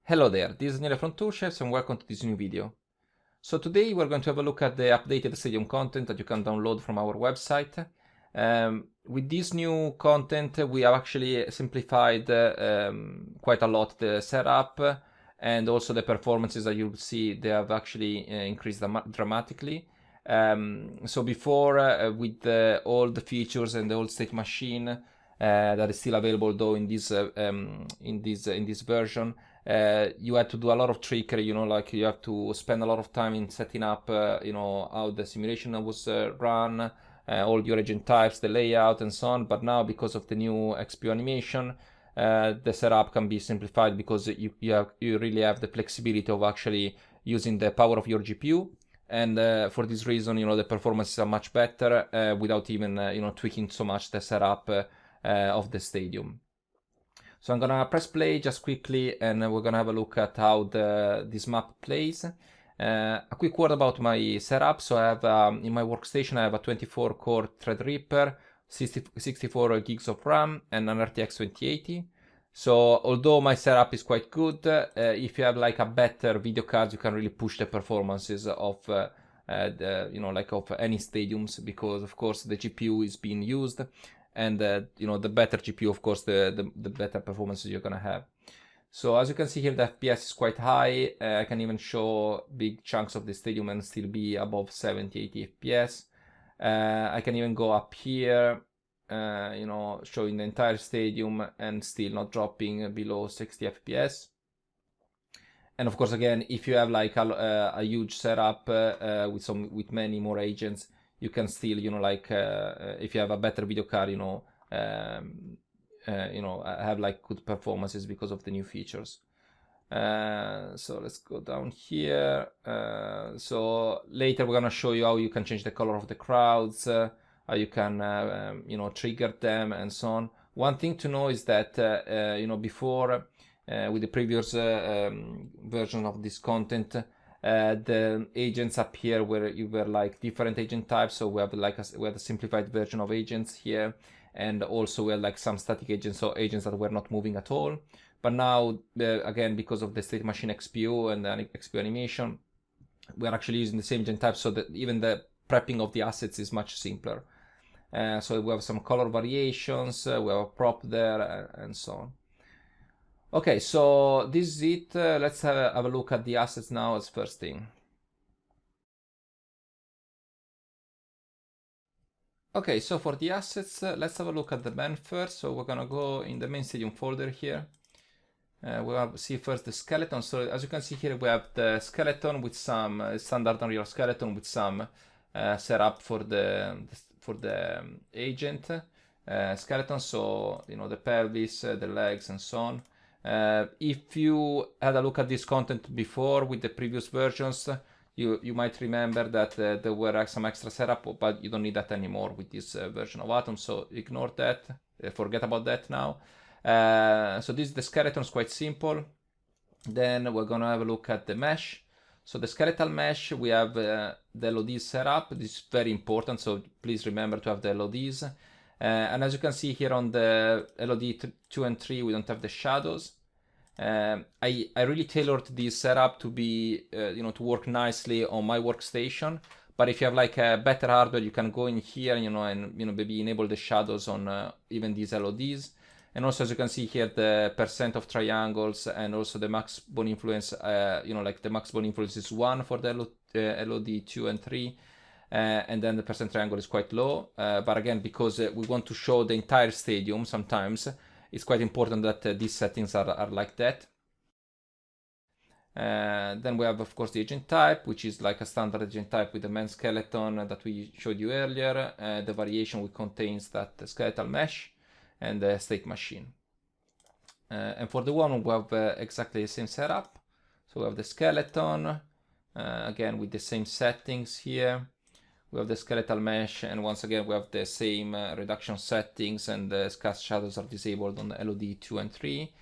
Hello there, this is Nile from Toolshelves and welcome to this new video. So today we're going to have a look at the updated Stadium content that you can download from our website. With this new content we have actually simplified quite a lot the setup, and also the performances that you'll see, they have actually increased dramatically. So before, with all the features and the old state machine that is still available though in this version, you had to do a lot of trickery, like you have to spend a lot of time in setting up, how the simulation was run, all your agent types, the layout and so on. But now, because of the new XP animation, the setup can be simplified because you really have the flexibility of actually using the power of your GPU. And for this reason, the performances are much better without even, tweaking so much the setup of the stadium. So I'm gonna press play just quickly, and we're gonna have a look at how this map plays. A quick word about my setup. So I have in my workstation I have a 24-core Threadripper, 64 gigs of RAM, and an RTX 2080. So although my setup is quite good, if you have like a better video card, you can really push the performances of of any stadiums, because of course the GPU is being used. And the better GPU, of course, the better performances you're gonna have. So as you can see here, the FPS is quite high. I can even show big chunks of the stadium and still be above 70-80 FPS. I can even go up here, showing the entire stadium and still not dropping below 60 FPS. And of course, again, if you have like a huge setup with many more agents, you can still, if you have a better video card, have like good performances because of the new features. So let's go down here. So later we're gonna show you how you can change the color of the crowds, how you can, trigger them and so on. One thing to know is that, before, with the previous version of this content, the agents up here where you were like different agent types. So we have a simplified version of agents here, and also we have like some static agents, so agents that were not moving at all. But now, again, because of the state machine XPU and the XPU animation, we are actually using the same agent type, so that even the prepping of the assets is much simpler. So we have some color variations, we have a prop there, and so on. Okay, so this is it. Let's have a look at the assets now as first thing. Okay, so for the assets, let's have a look at the band first. So we're gonna go in the main stadium folder here. We'll see first the skeleton. So as you can see here, we have the skeleton with some standard Unreal skeleton with some setup for the agent skeleton. So the pelvis, the legs, and so on. If you had a look at this content before with the previous versions, you might remember that there were some extra setup, but you don't need that anymore with this version of Atom, so ignore that, forget about that now. So this is the skeleton, is quite simple. Then we're gonna have a look at the mesh. So the skeletal mesh, we have the LODs set up. This is very important, so please remember to have the LODs. And as you can see here on the LOD 2 and 3, we don't have the shadows. I really tailored this setup to be, to work nicely on my workstation. But if you have like a better hardware, you can go in here, and maybe enable the shadows on even these LODs. And also, as you can see here, the percent of triangles and also the max bone influence, like the max bone influence is 1 for the LOD 2 and 3. And then the percent triangle is quite low. But again, because we want to show the entire stadium sometimes, it's quite important that these settings are like that. Then we have, of course, the agent type, which is like a standard agent type with the main skeleton that we showed you earlier. The variation which contains that skeletal mesh and the state machine. And for the one, we have exactly the same setup. So we have the skeleton, again with the same settings here. We have the skeletal mesh, and once again we have the same reduction settings, and the cast shadows are disabled on the LOD 2 and 3.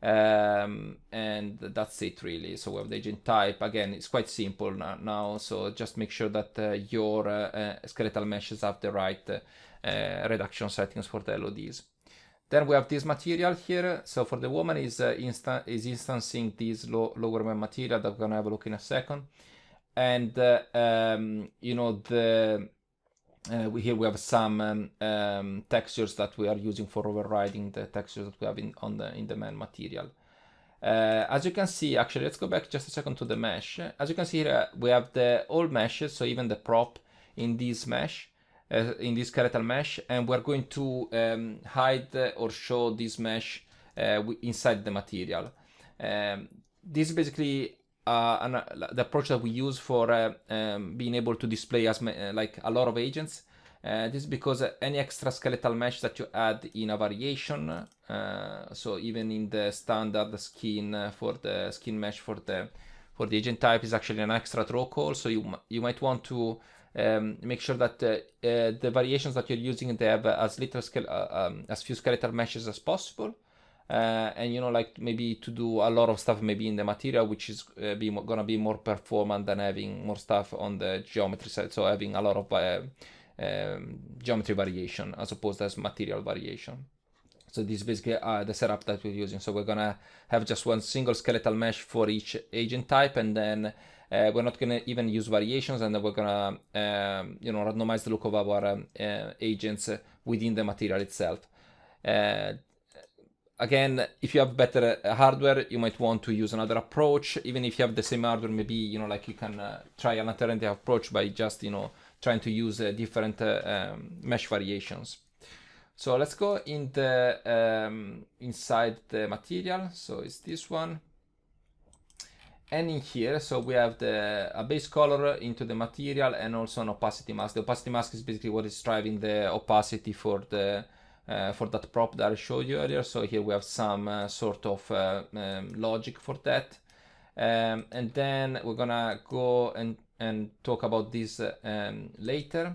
And that's it really. So we have the agent type. Again, it's quite simple now, so just make sure that your skeletal meshes have the right reduction settings for the LODs. Then we have this material here. So for the woman is instancing this lower material that we're gonna have a look in a second. And you know, here we have some textures that we are using for overriding the textures that we have in the main material. As you can see, actually, let's go back just a second to the mesh. As you can see here, we have the all meshes, so even the prop in this mesh, in this skeletal mesh, and we're going to hide or show this mesh inside the material. This is basically the approach that we use for being able to display as like a lot of agents. This is because any extra skeletal mesh that you add in a variation, so even in the standard skin for the skin mesh for the agent type, is actually an extra draw call. So you might want to make sure that the variations that you're using, they have as few skeletal meshes as possible. And you know, like maybe to do a lot of stuff maybe in the material, which is gonna be more performant than having more stuff on the geometry side, so having a lot of geometry variation as opposed as material variation. So this is basically the setup that we're using. So we're gonna have just one single skeletal mesh for each agent type, and then we're not gonna even use variations, and then we're gonna you know, randomize the look of our agents within the material itself. Again, if you have better hardware, you might want to use another approach. Even if you have the same hardware, maybe, you know, like you can try an alternative approach by just, you know, trying to use different mesh variations. So let's go in the inside the material. So it's this one. And in here, so we have a base color into the material and also an opacity mask. The opacity mask is basically what is driving the opacity for that prop that I showed you earlier. So here we have some sort of logic for that. And then we're gonna go and talk about this later.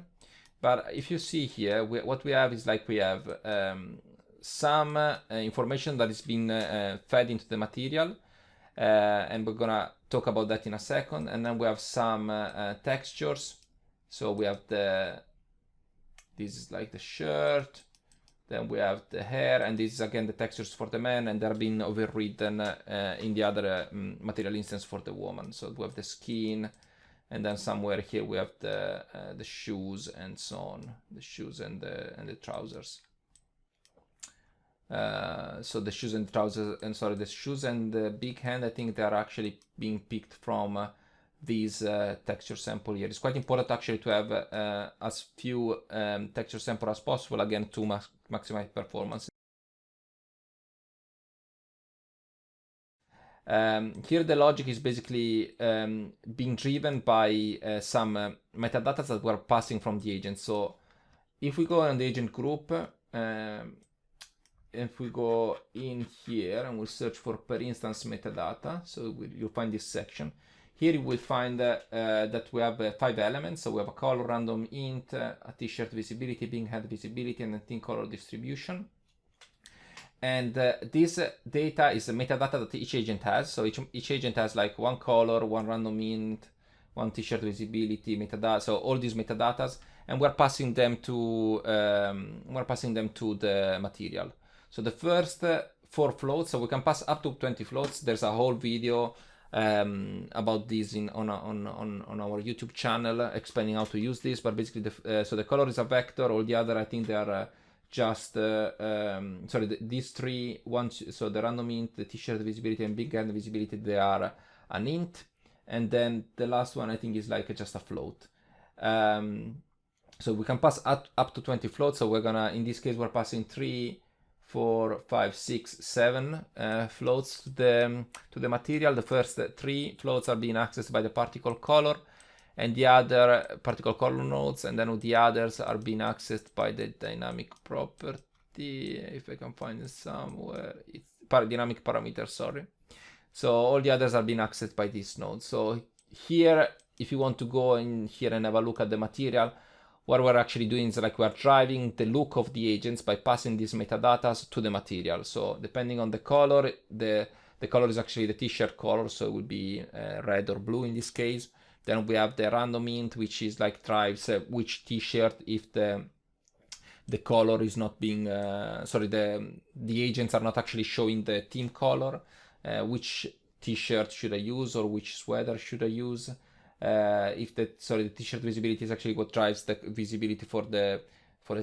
But if you see here, what we have is like we have some information that is being fed into the material. And we're gonna talk about that in a second. And then we have some textures. So we have this is like the shirt. Then we have the hair, and this is again the textures for the man, and they're being overridden in the other material instance for the woman. So we have the skin, and then somewhere here we have the shoes and so on, the shoes and the trousers. So the shoes and trousers, and sorry, the shoes and the big hand, I think they are actually being picked from these texture sample here. It's quite important actually to have as few texture sample as possible, again, to maximize performance. Here the logic is basically being driven by some metadata that we're passing from the agent. So if we go on the agent group, if we go in here and we'll search for per instance metadata, so you'll find this section. Here you will find that we have 5 elements. So we have a color, random int, a t-shirt visibility, big head visibility, and a thin color distribution. And this data is the metadata that each agent has. So each agent has like one color, one random int, one t-shirt visibility, metadata. So all these metadatas, and we're passing them to the material. So the first 4 floats. So we can pass up to 20 floats. There's a whole video about this on our YouTube channel explaining how to use this. But basically, so the color is a vector. All the other, I think they are just sorry, these 3 ones. So the random int, the t-shirt visibility, and big hand visibility, they are an int. And then the last one, I think, is like just a float. So we can pass up to 20 floats. So we're gonna, in this case, we're passing 3, 4, 5, 6, 7 floats to the material. The first 3 floats are being accessed by the particle color, and the other particle color nodes, and then the others are being accessed by the dynamic property. If I can find it somewhere, it's dynamic parameter, sorry. So all the others are being accessed by this node. So here, if you want to go in here and have a look at the material, what we're actually doing is like we're driving the look of the agents by passing these metadatas to the material. So depending on the color, the color is actually the t-shirt color, so it would be red or blue in this case. Then we have the random int, which is like drives which t-shirt, if the the color is not being, sorry, the agents are not actually showing the team color, which t-shirt should I use or which sweater should I use. If the t-shirt visibility is actually what drives the visibility for the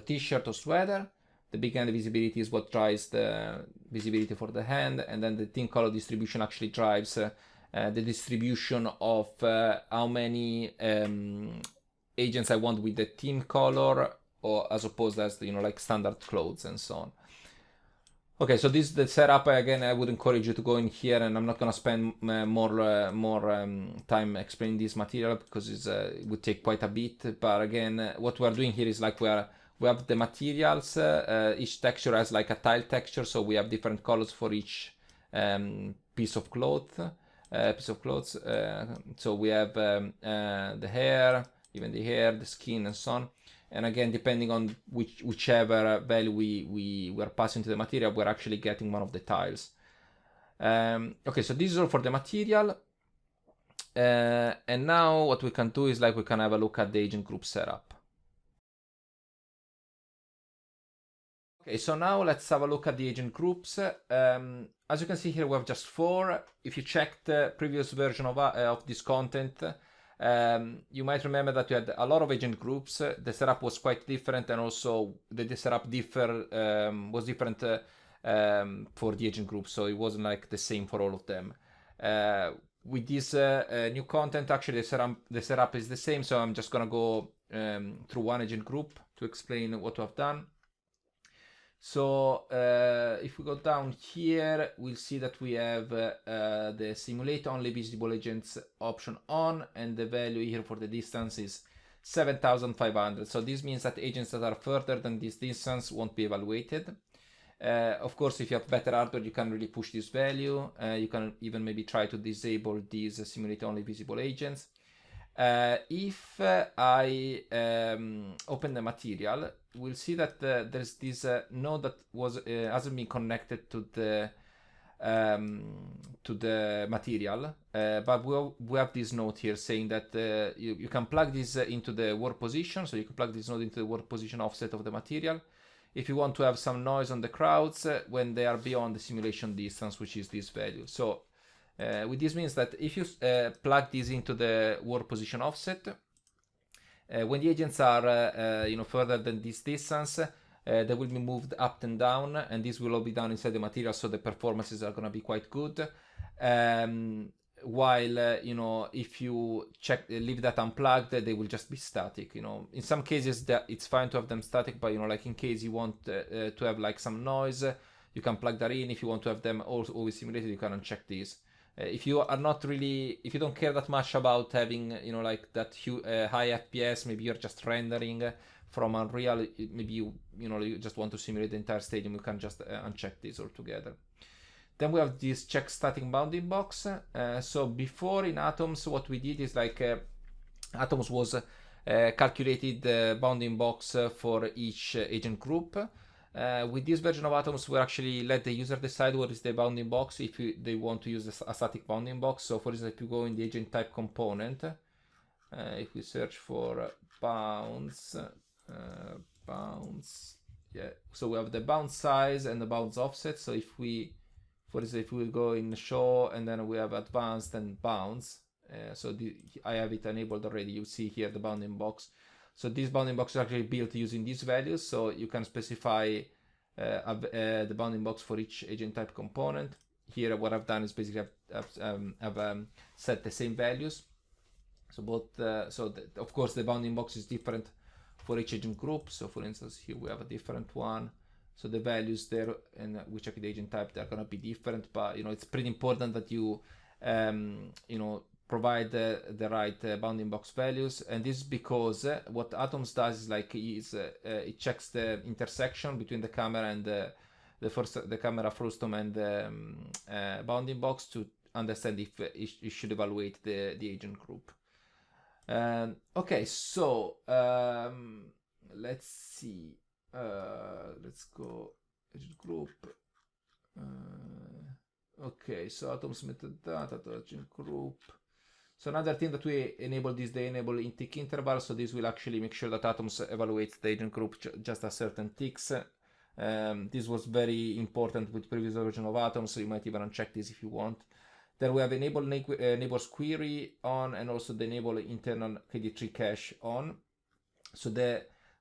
t-shirt or sweater. The big hand visibility is what drives the visibility for the hand, and then the team color distribution actually drives the distribution of how many agents I want with the team color, or as opposed as like standard clothes and so on. Okay, so this is the setup. Again, I would encourage you to go in here, and I'm not gonna spend more time explaining this material because it would take quite a bit. But again, what we're doing here is like we have the materials. Each texture has like a tile texture, so we have different colors for each piece of cloth. So we have the hair, even the hair, the skin, and so on. And again, depending on whichever value we are passing to the material, we're actually getting one of the tiles. Okay, so this is all for the material. And now what we can do is like we can have a look at the agent group setup. Okay, so now let's have a look at the agent groups. As you can see here, we have just 4. If you check the previous version of this content, you might remember that we had a lot of agent groups. The setup was quite different, and also the setup was different for the agent group, so it wasn't like the same for all of them. With this new content, actually the setup is the same, so I'm just gonna go through one agent group to explain what we have done. So if we go down here, we'll see that we have the simulate only visible agents option on, and the value here for the distance is 7,500. So this means that agents that are further than this distance won't be evaluated. Of course, if you have better hardware, you can really push this value. You can even maybe try to disable these simulate only visible agents. If I open the material, we'll see that there's this node that hasn't been connected to the material, but we have this node here saying that you can plug this into the work position, so you can plug this node into the work position offset of the material if you want to have some noise on the crowds when they are beyond the simulation distance, which is this value. So with this means that if you plug this into the work position offset, when the agents are further than this distance, they will be moved up and down, and this will all be done inside the material, so the performances are going to be quite good. While if you leave that unplugged, they will just be static. In some cases it's fine to have them static, but like in case you want to have like some noise, you can plug that in. If you want to have them always simulated, you can uncheck these. If you don't care that much about having like that high FPS, maybe you're just rendering from Unreal, maybe you just want to simulate the entire stadium, you can just uncheck this altogether. Then we have this check static bounding box. So before in Atoms, what we did is like Atoms was calculated the bounding box for each agent group. With this version of Atoms, we actually let the user decide what is the bounding box if they want to use a static bounding box. So for instance, if you go in the agent type component, if we search for bounds, yeah, so we have the bound size and the bounds offset. So if we, for instance, if we go in show and then we have advanced and bounds, so I have it enabled already. You see here the bounding box. So this bounding box is actually built using these values, so you can specify the bounding box for each agent type component. Here what I've done is basically I've set the same values. So of course the bounding box is different for each agent group. So for instance, here we have a different one. So the values there, and we check the agent type, they're gonna be different, but it's pretty important that you provide the right bounding box values. And this is because what Atoms does is like it checks the intersection between the camera and the camera frustum and the bounding box to understand if it should evaluate the agent group. Okay, so let's see. Let's go agent group. Okay, so Atoms metadata to agent group. So another thing that we enable is the enable in tick interval. So this will actually make sure that Atoms evaluates the agent group just a certain ticks. This was very important with previous version of Atoms, so you might even uncheck this if you want. Then we have enable neighbors query on, and also the enable internal KD3 cache on. So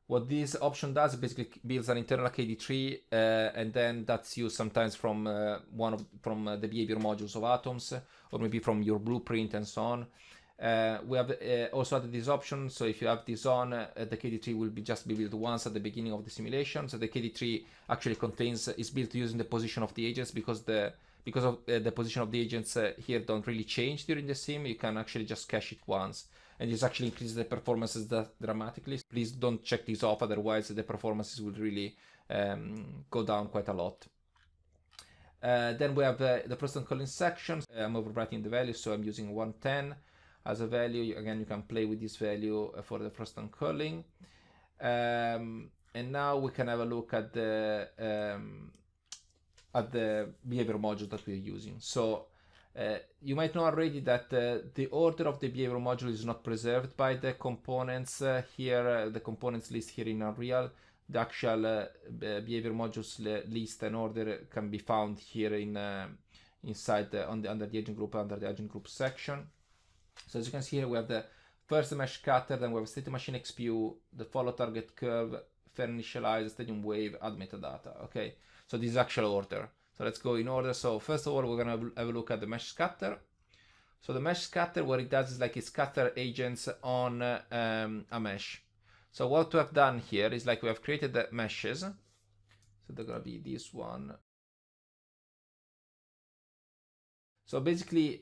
what this option does basically builds an internal KD3, and then that's used sometimes from the behavior modules of Atoms, or maybe from your blueprint and so on. We have also added this option, so if you have this on, the KD3 will just be built once at the beginning of the simulation. So the KD3 actually is built using the position of the agents, because of the position of the agents here don't really change during the sim. You can actually just cache it once, and this actually increases the performances dramatically. Please don't check this off, otherwise the performances will really go down quite a lot. Then we have the first and calling section. I'm overwriting the value, so I'm using 110 as a value. Again, you can play with this value for the first and calling. And now we can have a look at the behavior module that we're using. So you might know already that the order of the behavior module is not preserved by the components here, the components list here in Unreal. The actual behavior modules list and order can be found here inside under the agent group, under the agent group section. So as you can see here, we have the first mesh scatter, then we have state machine XPU, the follow target curve, fair initialize, stadium wave, add metadata. Okay, so this is actual order. So let's go in order. So first of all, we're gonna have a look at the mesh scatter. So the mesh scatter, what it does is like it scatter agents on a mesh. So what we have done here is like we have created the meshes. So they're gonna be this one. So basically,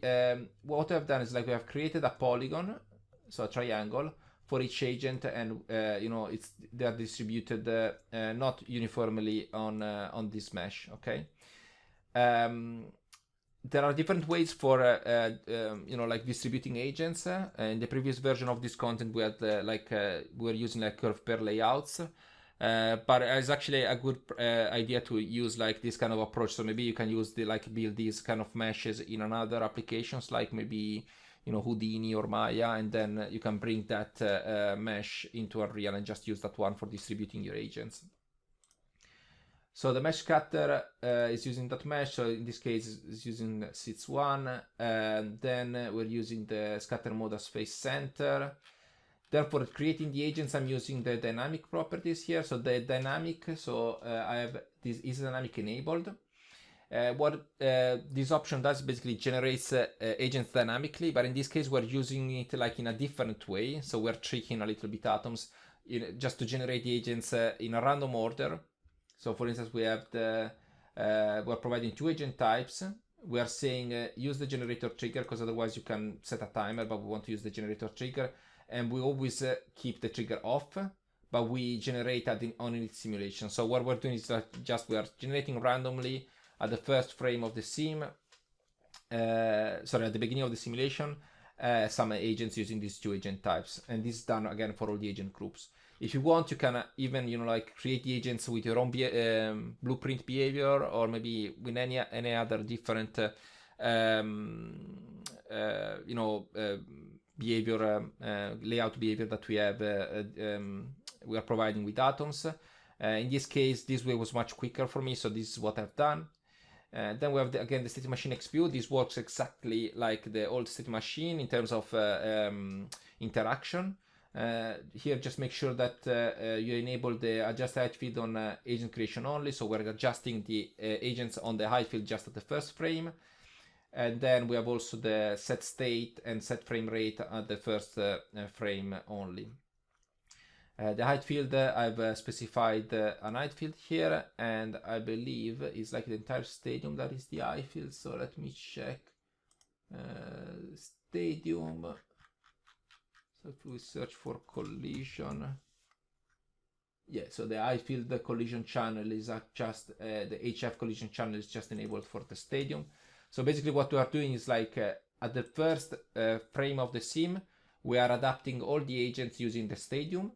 what I've done is like we have created a polygon, so a triangle for each agent, and they are distributed not uniformly on this mesh. Okay. There are different ways for like distributing agents. In the previous version of this content, we had we were using like curve pair layouts. But it's actually a good idea to use like this kind of approach. So maybe you can use build these kind of meshes in another applications, like maybe Houdini or Maya, and then you can bring that mesh into Unreal and just use that one for distributing your agents. So the mesh scatter is using that mesh. So in this case, it's using SITS1, and then we're using the scatter mode as face center. Therefore, creating the agents, I'm using the dynamic properties here. So the dynamic, I have this is dynamic enabled. What this option does basically generates agents dynamically, but in this case, we're using it like in a different way. So we're tricking a little bit Atoms just to generate the agents in a random order. So for instance, we have we're providing two agent types. We are saying use the generator trigger, because otherwise you can set a timer, but we want to use the generator trigger. And we always keep the trigger off, but we generate on each simulation. So what we're doing is we are generating randomly at the first frame of the sim, at the beginning of the simulation, some agents using these two agent types. And this is done again for all the agent groups. If you want, you can even create the agents with your own blueprint behavior, or maybe with any other different behavior layout behavior that we have we are providing with Atoms. In this case, this way was much quicker for me, so this is what I've done. Then we have again the state machine XPU. This works exactly like the old state machine in terms of interaction. Here, just make sure that you enable the adjust height field on agent creation only. So we're adjusting the agents on the height field just at the first frame. And then we have also the set state and set frame rate at the first frame only. The height field, I've specified an height field here, and I believe it's like the entire stadium that is the height field. So let me check. Stadium. So if we search for collision. Yeah, so the height field, the collision channel is just, the HF collision channel is just enabled for the stadium. So basically what we are doing is like at the first frame of the sim, we are adapting all the agents using the stadium.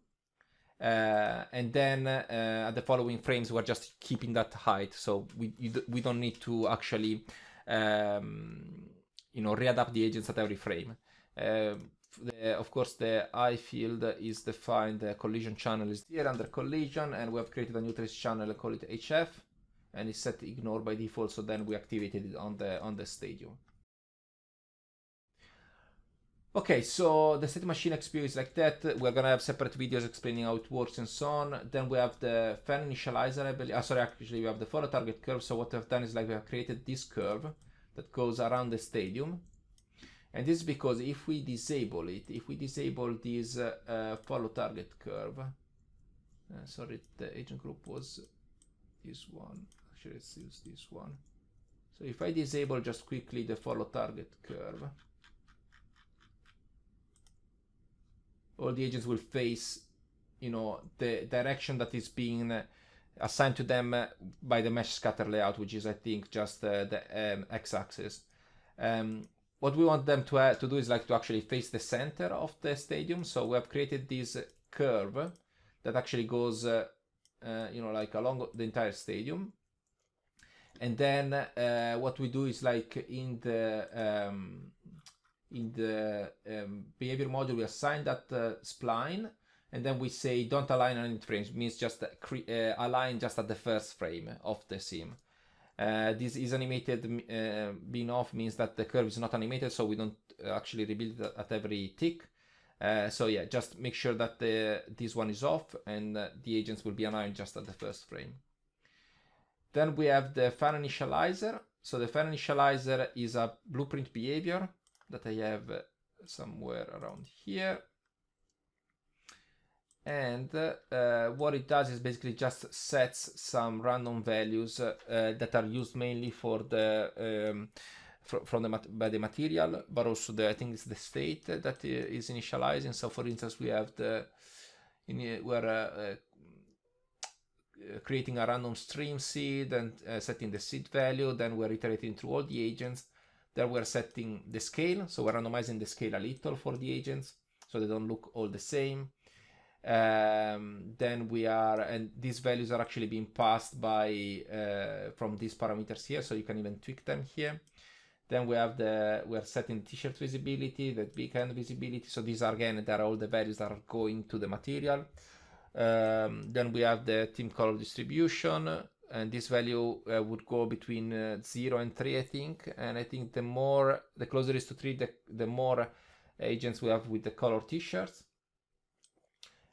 And then at the following frames, we're just keeping that height. So we don't need to actually, readapt the agents at every frame. Of course, the I field is defined, the collision channel is here under collision, and we have created a new trace channel, call it HF, and it's set to ignore by default, so then we activated it on the stadium. Okay, so the state machine XPO is like that. We're gonna have separate videos explaining how it works and so on. Then we have the fan initializer, I believe. Sorry, actually we have the follow target curve. So what we've done is like we have created this curve that goes around the stadium. And this is because if we disable it, if we disable this follow target curve, sorry, the agent group was this one. Actually, let's use this one. So if I disable just quickly the follow target curve, all the agents will face, you know, the direction that is being assigned to them by the mesh scatter layout, which is, I think, just the x-axis. What we want them to do is like to actually face the center of the stadium. So we have created this curve that actually goes, you know, like along the entire stadium. And then what we do is like in the behavior module, we assign that spline, and then we say don't align on any frames, means just align just at the first frame of the sim. This is animated, being off means that the curve is not animated, so we don't actually rebuild it at every tick. So yeah, just make sure that this one is off, and the agents will be aligned just at the first frame. Then we have the fan initializer. So the fan initializer is a blueprint behavior that I have somewhere around here. And what it does is basically just sets some random values that are used mainly for the by the material, but also I think it's the state that is initializing. So for instance, we have we're creating a random stream seed and setting the seed value. Then we're iterating through all the agents. Then we're setting the scale, so we're randomizing the scale a little for the agents so they don't look all the same. Then we are, and these values are actually being passed by from these parameters here, so you can even tweak them here. Then we have we're setting t-shirt visibility, the big hand visibility. So these are, again, there are all the values that are going to the material. Then we have the team color distribution, and this value would go between 0 and 3, I think. And I think the closer it is to 3, the more agents we have with the color t-shirts.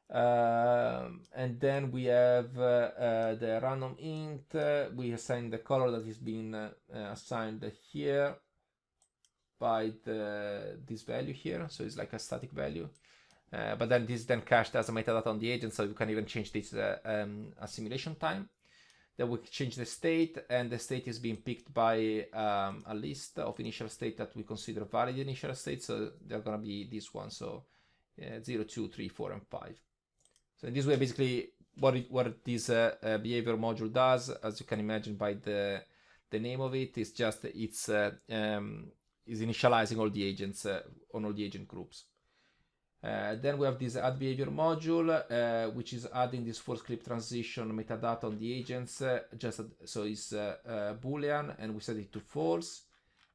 And then we have the random int. We assign the color that is being assigned here by this value here. So it's like a static value. But then this is then cached as a metadata on the agent, so you can even change this assimilation time. Then we change the state, and the state is being picked by a list of initial state that we consider valid initial state. So they're going to be this one, so 0, 2, 3, 4, and 5. So in this way, basically, what this behavior module does, as you can imagine by the name of it, is just is initializing all the agents on all the agent groups. Then we have this add behavior module, which is adding this for script transition metadata on the agents. So it's Boolean, and we set it to false,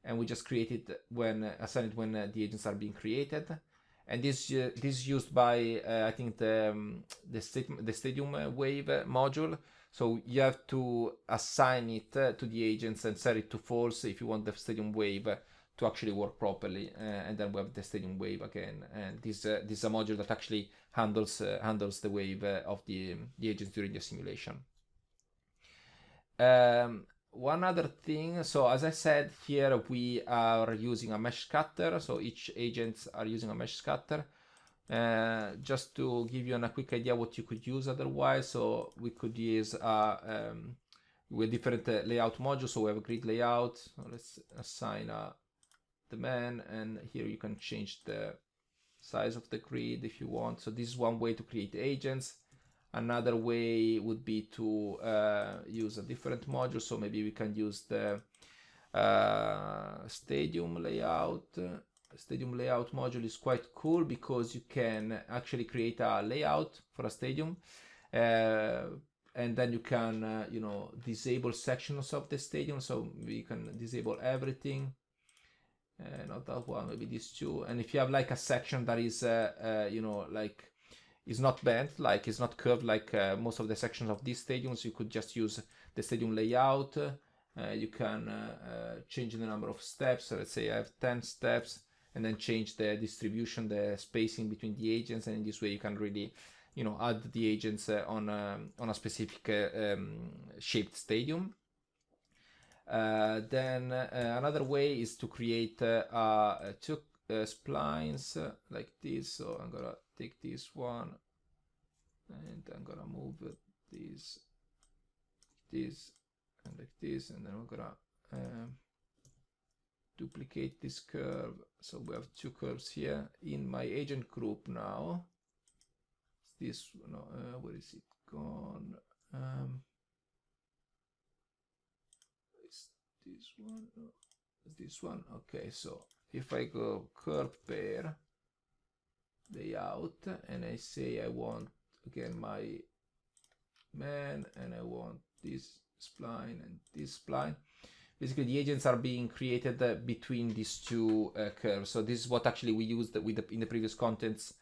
and we just create it assign it when the agents are being created. And this is used by I think the stadium wave module. So you have to assign it to the agents and set it to false if you want the stadium wave to actually work properly. And then we have the stadium wave again. And this is a module that actually handles the wave of the agents during the simulation. One other thing, so as I said, here we are using a mesh scatter, so each agents are using a mesh scatter. Just to give you a quick idea what you could use otherwise, so we could use with different layout modules. So we have a grid layout. So let's assign the man, and here you can change the size of the grid if you want. So this is one way to create agents. Another way would be to use a different module. So maybe we can use the stadium layout. Stadium layout module is quite cool because you can actually create a layout for a stadium, and then you can disable sections of the stadium. So we can disable everything, not that one, maybe these two. And if you have like a section that is, like is not bent, like it's not curved like most of the sections of these stadiums, you could just use the stadium layout. You can change the number of steps. So let's say I have 10 steps, and then change the distribution, the spacing between the agents, and in this way you can really, add the agents on a specific shaped stadium. Then another way is to create two splines like this. So I'm gonna take this one, and I'm gonna move this, and like this, and then we're gonna duplicate this curve. So we have two curves here in my agent group now. This no, where is it gone? This one, no, this one. Okay, so if I go curve pair layout, and I say I want again my man, and I want this spline and this spline, basically the agents are being created between these two curves. So this is what actually we used in the previous contents,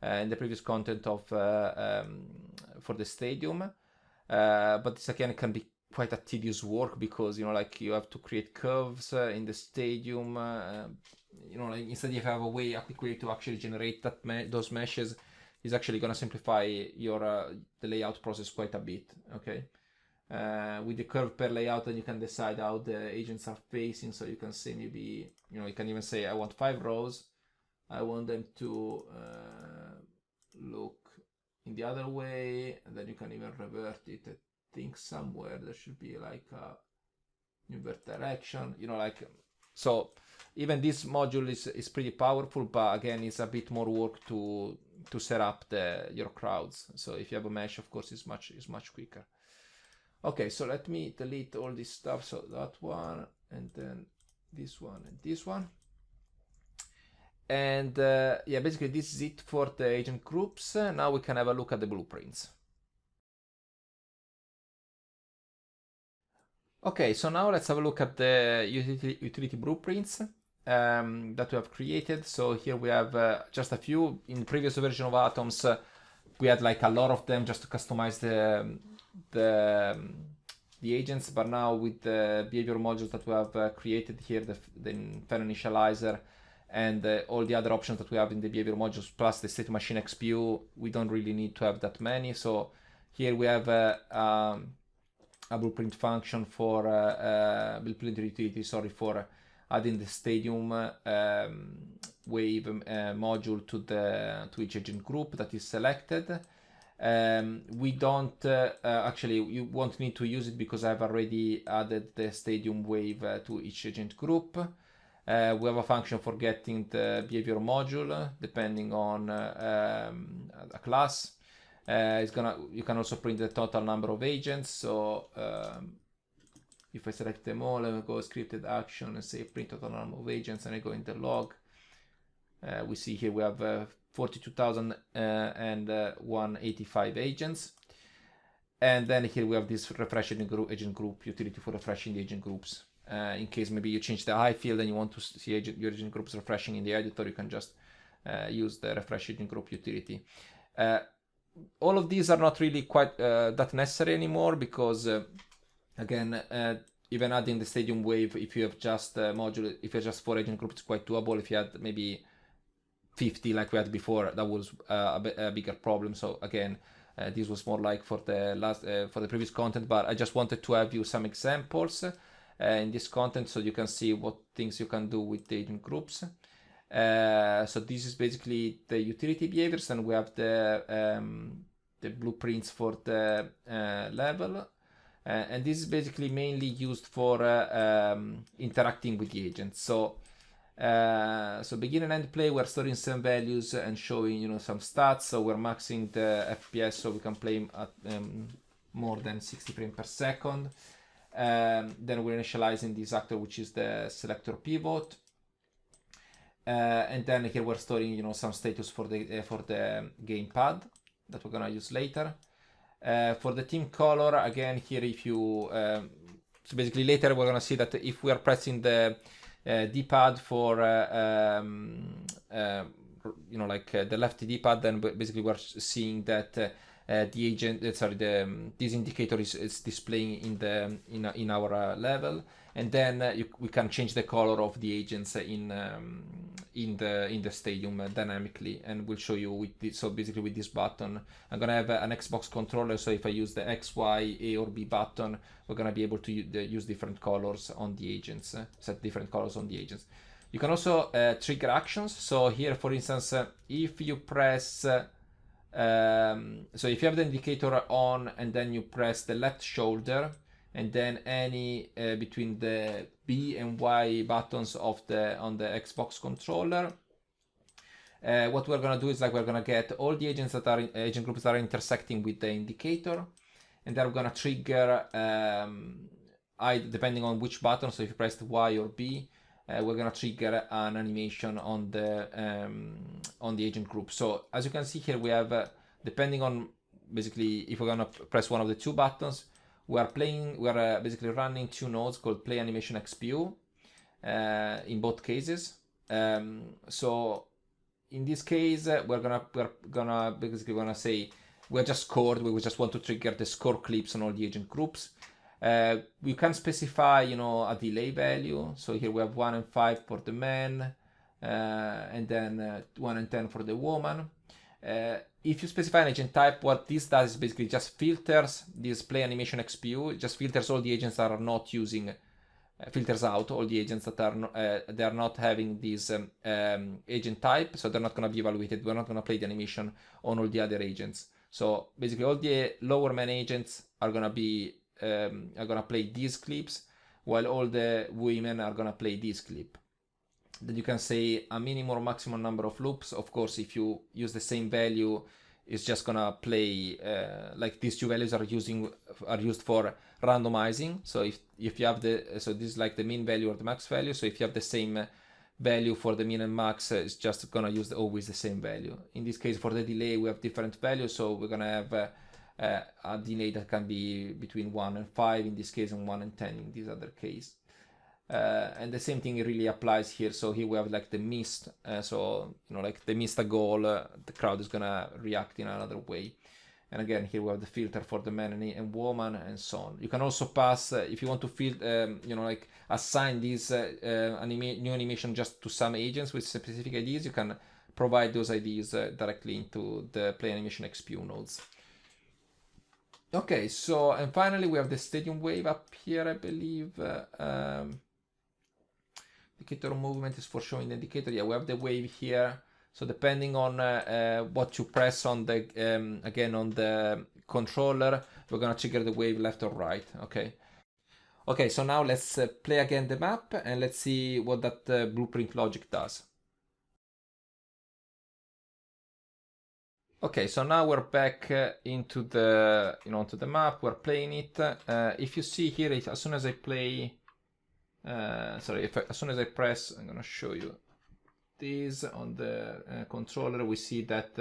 in the previous content of for the stadium. But this again can be quite a tedious work, because like you have to create curves in the stadium. Like instead if you have a quick way to actually generate those meshes, is actually going to simplify your the layout process quite a bit. Okay, with the curve per layout, then you can decide how the agents are facing. So you can say maybe you can even say I want 5 rows. I want them to look in the other way, and then you can even revert it. I think somewhere there should be like a invert direction, so even this module is pretty powerful, but again it's a bit more work to set up your crowds. So if you have a mesh, of course it's much quicker. Okay, so let me delete all this stuff. So that one, and then this one, and this one. And yeah, basically this is it for the agent groups. Now we can have a look at the blueprints. Okay, so now let's have a look at the utility blueprints that we have created. So here we have just a few. In the previous version of Atoms, we had like a lot of them just to customize the agents. But now with the behavior modules that we have created here, the fan initializer, and all the other options that we have in the behavior modules, plus the state machine XPU, we don't really need to have that many. So here we have a blueprint function for blueprint utility, for adding the stadium wave module to each agent group that is selected. We don't actually, you won't need to use it because I've already added the stadium wave to each agent group. We have a function for getting the behavior module depending on a class. You can also print the total number of agents. So if I select them all, I go scripted action and say print total number of agents, and I go in the log. We see here we have 42,185 agents. And then here we have this refresh agent group utility for refreshing the agent groups. In case maybe you change the I field and you want to see your agent groups refreshing in the editor, you can just use the refresh agent group utility. All of these are not really quite that necessary anymore, because again, even adding the stadium wave, if you have just module, if you have just 4 agent groups, it's quite doable. If you had maybe 50 like we had before, that was a bigger problem. So again, this was more like for the previous content, but I just wanted to have you some examples in this content so you can see what things you can do with the agent groups. So this is basically the utility behaviors, and we have the blueprints for the level, and this is basically mainly used for interacting with the agents. So begin and end play, we're storing some values and showing some stats. So we're maxing the FPS so we can play at more than 60 frames per second. Then we're initializing this actor, which is the selector pivot. And then here we're storing some status for the gamepad that we're gonna use later. For the team color, again here, if you so basically later we're gonna see that if we are pressing the D-pad for the left D-pad, then basically we're seeing that the agent, this indicator is displaying in our level, and then we can change the color of the agents in the stadium dynamically, and we'll show you with this. So basically with this button, I'm gonna have an Xbox controller. So if I use the X, Y, A or B button, we're gonna be able to use different colors on the agents, set different colors on the agents. You can also trigger actions. So here, for instance, if you press, so if you have the indicator on and then you press the left shoulder and then any between the B and Y buttons on the Xbox controller, what we're gonna do is we're gonna get all the agents that are agent groups that are intersecting with the indicator, and then we're gonna trigger depending on which button. So if you press the Y or B, we're gonna trigger an animation on the agent group. So as you can see here, we have depending on basically if we're gonna press one of the two buttons, we are basically running two nodes called play animation XPU in both cases. So in this case, we're gonna basically say we're just scored. We just want to trigger the score clips on all the agent groups. We can specify, a delay value. So here we have 1 and 5 for the man, and then 1 and 10 for the woman. If you specify an agent type, what this does is basically just filters this play animation XPU. It just filters all the agents that are not using, filters out all the agents that they are not having this agent type. So they're not going to be evaluated. We're not going to play the animation on all the other agents. So basically all the lower man agents are going to play these clips, while all the women are going to play this clip. Then you can say a minimum or maximum number of loops. Of course, if you use the same value, it's just gonna play like these two values are used for randomizing. So if you have this is like the mean value or the max value. So if you have the same value for the min and max, it's just gonna use always the same value. In this case, for the delay, we have different values. So we're gonna have a delay that can be between 1 and 5 in this case, and 1 and 10 in this other case. And the same thing really applies here. So here we have like the missed, so like they missed a goal, the crowd is gonna react in another way. And again, here we have the filter for the man and woman, and so on. You can also pass if you want to assign this new animation just to some agents with specific IDs. You can provide those IDs directly into the play animation XPU nodes. Okay, so and finally we have the stadium wave up here, I believe. Indicator movement is for showing the indicator. Yeah, we have the wave here. So depending on what you press on the again on the controller, we're gonna trigger the wave left or right. Okay, so now let's play again the map and let's see what that blueprint logic does. Okay, so now we're back into the onto the map. We're playing it. If you see here, as soon as I play, as soon as I press, I'm gonna show you this on the controller. We see that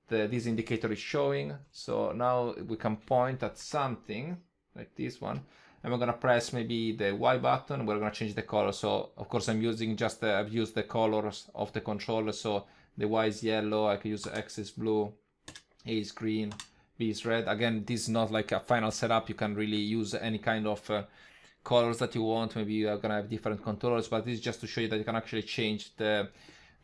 this indicator is showing. So now we can point at something like this one, and we're gonna press maybe the Y button. We're gonna change the color. So of course I'm using I've used the colors of the controller. So the Y is yellow, I can use X is blue, A is green, B is red. Again, this is not like a final setup. You can really use any kind of colors that you want. Maybe you are gonna have different controllers, but this is just to show you that you can actually change the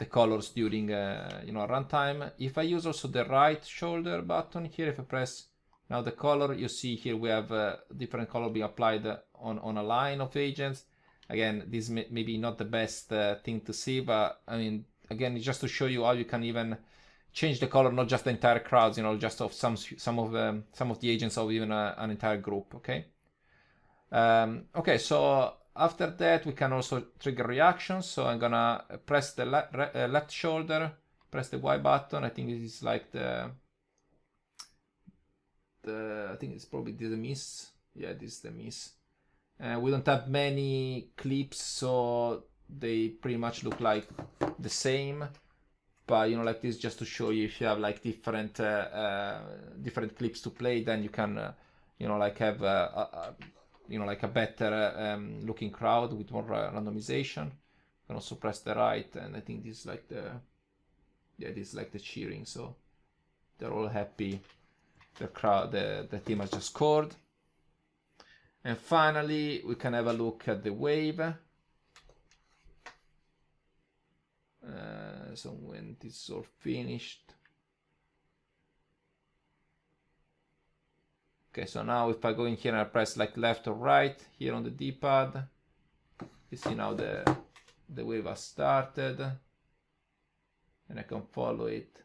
colors during runtime. If I use also the right shoulder button here, if I press now the color, you see here we have different color being applied on a line of agents. Again, this may be not the best thing to see, but I mean, again, it's just to show you how you can even change the color, not just the entire crowds, just of some of the agents of even an entire group. Okay, so after that we can also trigger reactions. So I'm gonna press the left shoulder, press the Y button. I think this is like I think it's probably the miss. Yeah, this is the miss. We don't have many clips, so they pretty much look like the same, but like this, just to show you, if you have like different clips to play, then you can have like a better looking crowd with more randomization. can also press the right, and I think this is like the, yeah, this is like the cheering, so they're all happy. The crowd, the team has just scored. And finally, we can have a look at the wave. So when this is all finished. Okay, so now if I go in here and I press like left or right here on the D-pad, you see now the wave has started, and I can follow it.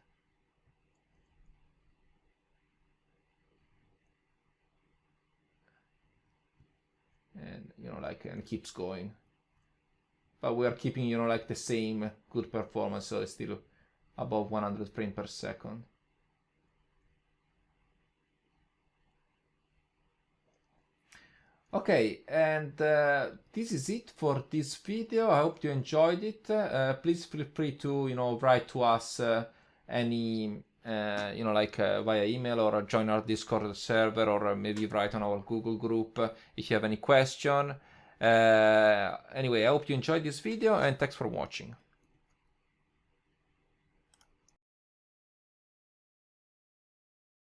And like, and keeps going. But we are keeping like the same good performance, so it's still above 100 frames per second. Okay, and this is it for this video. I hope you enjoyed it. Please feel free to write to us any via email, or join our Discord server, or maybe write on our Google group if you have any question. Anyway, I hope you enjoyed this video, and thanks for watching.